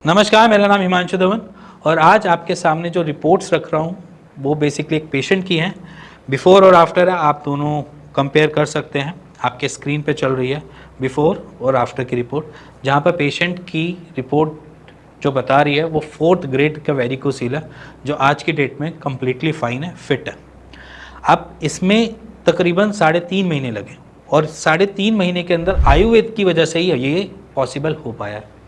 नमस्कार, मेरा नाम हिमांशु धवन और आज आपके सामने जो रिपोर्ट्स रख रहा हूँ वो बेसिकली एक पेशेंट की हैं। बिफोर और आफ्टर है, आप दोनों कंपेयर कर सकते हैं। आपके स्क्रीन पे चल रही है बिफोर और आफ्टर की रिपोर्ट, जहाँ पर पेशेंट की रिपोर्ट जो बता रही है वो 4th ग्रेड का वेरिकोसील है, जो आज की डेट में कम्प्लीटली फाइन है, फिट है। अब इसमें तकरीबन 3.5 महीने लगे और 3.5 महीने के अंदर आयुर्वेद की वजह से ही ये पॉसिबल हो पाया है।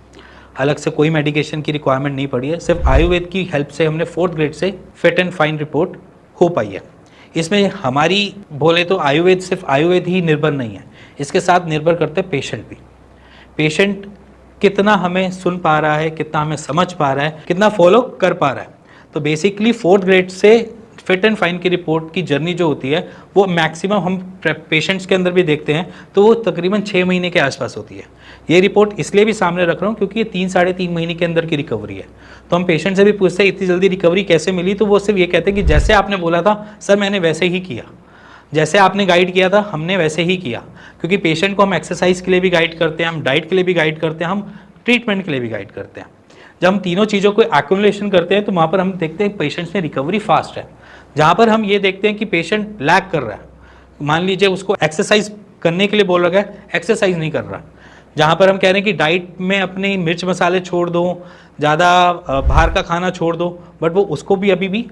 अलग से कोई मेडिकेशन की रिक्वायरमेंट नहीं पड़ी है, सिर्फ आयुर्वेद की हेल्प से हमने 4th ग्रेड से फिट एंड फाइन रिपोर्ट हो पाई है। इसमें हमारी बोले तो आयुर्वेद सिर्फ आयुर्वेद ही निर्भर नहीं है, इसके साथ निर्भर करते हैं पेशेंट भी। पेशेंट कितना हमें सुन पा रहा है, कितना हमें समझ पा रहा है, कितना फॉलो कर पा रहा है। तो बेसिकली 4th ग्रेड से फिट एंड फाइन की रिपोर्ट की जर्नी जो होती है वो मैक्सिमम हम पेशेंट्स के अंदर भी देखते हैं तो वो तकरीबन 6 महीने के आसपास होती है। ये रिपोर्ट इसलिए भी सामने रख रहा हूँ क्योंकि ये 3-3.5 महीने के अंदर की रिकवरी है। तो हम पेशेंट से भी पूछते हैं इतनी जल्दी रिकवरी कैसे मिली, तो वो सिर्फ ये कहते हैं कि जैसे आपने बोला था सर मैंने वैसे ही किया, जैसे आपने गाइड किया था हमने वैसे ही किया। क्योंकि पेशेंट को हम एक्सरसाइज के लिए भी गाइड करते हैं, हम डाइट के लिए भी गाइड करते हैं, हम ट्रीटमेंट के लिए भी गाइड करते हैं। जब हम तीनों चीज़ों को एक्यूमुलेशन करते हैं तो वहाँ पर हम देखते हैं पेशेंट्स में रिकवरी फास्ट है। जहाँ पर हम ये देखते हैं कि पेशेंट लैग कर रहा है, मान लीजिए उसको एक्सरसाइज करने के लिए बोल रखा है, एक्सरसाइज नहीं कर रहा। जहाँ पर हम कह रहे हैं कि डाइट में अपने मिर्च मसाले छोड़ दो, ज़्यादा बाहर का खाना छोड़ दो, बट वो उसको भी अभी भी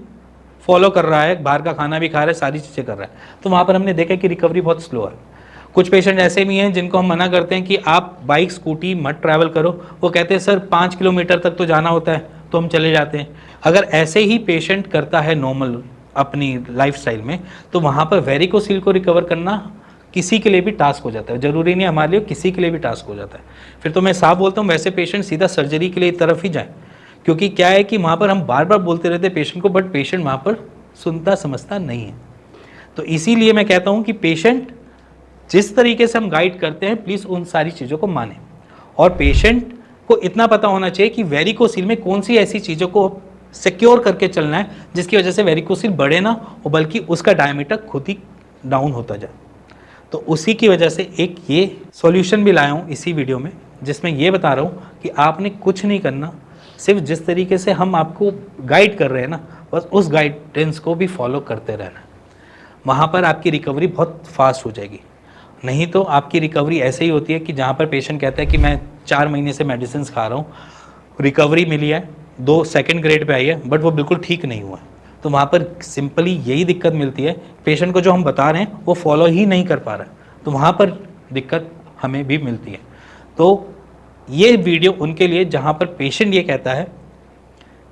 फॉलो कर रहा है, बाहर का खाना भी खा रहा है, सारी चीज़ें कर रहा है। तो वहाँ पर हमने देखा कि रिकवरी बहुत स्लो है। कुछ पेशेंट ऐसे भी हैं जिनको हम मना करते हैं कि आप बाइक स्कूटी मत ट्रैवल करो, वो कहते हैं सर 5 किलोमीटर तक तो जाना होता है, तो हम चले जाते हैं। अगर ऐसे ही पेशेंट करता है नॉर्मल अपनी लाइफस्टाइल में, तो वहाँ पर वेरिकोसील को रिकवर करना किसी के लिए भी टास्क हो जाता है। ज़रूरी नहीं हमारे लिए, किसी के लिए भी टास्क हो जाता है। फिर तो मैं साफ बोलता हूँ वैसे पेशेंट सीधा सर्जरी के लिए तरफ ही जाएं, क्योंकि क्या है कि वहाँ पर हम बार बार बोलते रहते हैं पेशेंट को, बट पेशेंट वहाँ पर सुनता समझता नहीं है। तो इसीलिए मैं कहता हूँ कि पेशेंट जिस तरीके से हम गाइड करते हैं प्लीज़ उन सारी चीज़ों को मानें। और पेशेंट को इतना पता होना चाहिए कि वेरिकोसील में कौन सी ऐसी चीज़ों को सिक्योर करके चलना है जिसकी वजह से वेरिकोसील बढ़े ना, और बल्कि उसका डायमीटर खुद ही डाउन होता जाए। तो उसी की वजह से एक ये सॉल्यूशन भी लाया हूँ इसी वीडियो में, जिसमें ये बता रहा हूँ कि आपने कुछ नहीं करना, सिर्फ जिस तरीके से हम आपको गाइड कर रहे हैं ना, बस उस गाइडेंस को भी फॉलो करते रहना। वहाँ पर आपकी रिकवरी बहुत फास्ट हो जाएगी। नहीं तो आपकी रिकवरी ऐसे ही होती है कि जहाँ पर पेशेंट कहता है कि मैं 4 महीने से मेडिसिन खा रहा हूँ, रिकवरी मिली है, 2 2nd ग्रेड पे आई है, बट वो बिल्कुल ठीक नहीं हुआ। तो वहाँ पर सिंपली यही दिक्कत मिलती है, पेशेंट को जो हम बता रहे हैं वो फॉलो ही नहीं कर पा रहा है, तो वहाँ पर दिक्कत हमें भी मिलती है। तो ये वीडियो उनके लिए जहाँ पर पेशेंट ये कहता है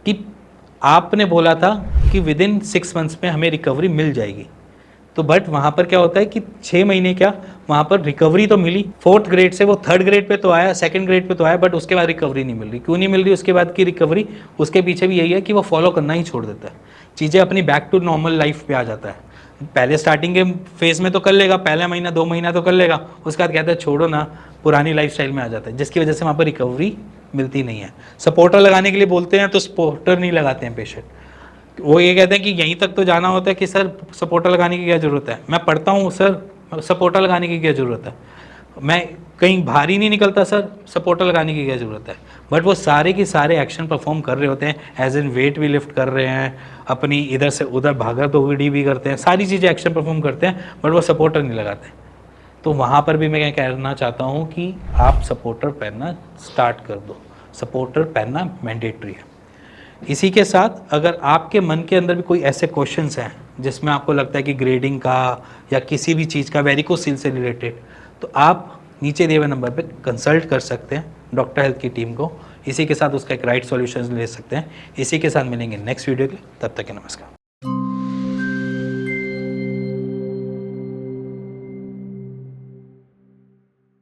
कि आपने बोला था कि विदिन 6 मंथ्स में हमें रिकवरी मिल जाएगी, तो बट वहाँ पर क्या होता है कि 6 महीने क्या, वहाँ पर रिकवरी तो मिली 4th ग्रेड से, वो 3rd ग्रेड पे तो आया, 2nd ग्रेड पे तो आया, बट उसके बाद रिकवरी नहीं मिल रही। क्यों नहीं मिल रही उसके बाद की रिकवरी? उसके पीछे भी यही है कि वो फॉलो करना ही छोड़ देता है, चीज़ें अपनी बैक टू नॉर्मल लाइफ पे आ जाता है। पहले स्टार्टिंग के फेज़ में तो कर लेगा, पहला महीना 2 महीना तो कर लेगा, उसके बाद कहता है छोड़ो ना, पुरानी लाइफ में आ जाता है, जिसकी वजह से वहाँ पर रिकवरी मिलती नहीं है। सपोर्टर लगाने के लिए बोलते हैं तो सपोर्टर नहीं लगाते हैं पेशेंट। वो ये कहते हैं कि यहीं तक तो जाना होता है कि सर सपोर्टर लगाने की क्या ज़रूरत है, मैं पढ़ता हूँ सर सपोर्टर लगाने की क्या ज़रूरत है, मैं कहीं भारी नहीं निकलता सर सपोर्टर लगाने की क्या ज़रूरत है। बट वो सारे के सारे एक्शन परफॉर्म कर रहे होते हैं, एज इन वेट भी लिफ्ट कर रहे हैं, अपनी इधर से उधर भागा दौड़ी भी करते हैं, सारी चीज़ें एक्शन परफॉर्म करते हैं, बट वो सपोर्टर नहीं लगाते। तो वहाँ पर भी मैं कहना चाहता हूँ कि आप सपोर्टर पहनना स्टार्ट कर दो, सपोर्टर पहनना मैंडेटरी है। इसी के साथ अगर आपके मन के अंदर भी कोई ऐसे क्वेश्चंस हैं जिसमें आपको लगता है कि ग्रेडिंग का या किसी भी चीज़ का वेरिकोसील से रिलेटेड, तो आप नीचे दिए हुए नंबर पे कंसल्ट कर सकते हैं डॉक्टर हेल्थ की टीम को। इसी के साथ उसका एक राइट सॉल्यूशन ले सकते हैं। इसी के साथ मिलेंगे नेक्स्ट वीडियो के लिए, तब तक के नमस्कार।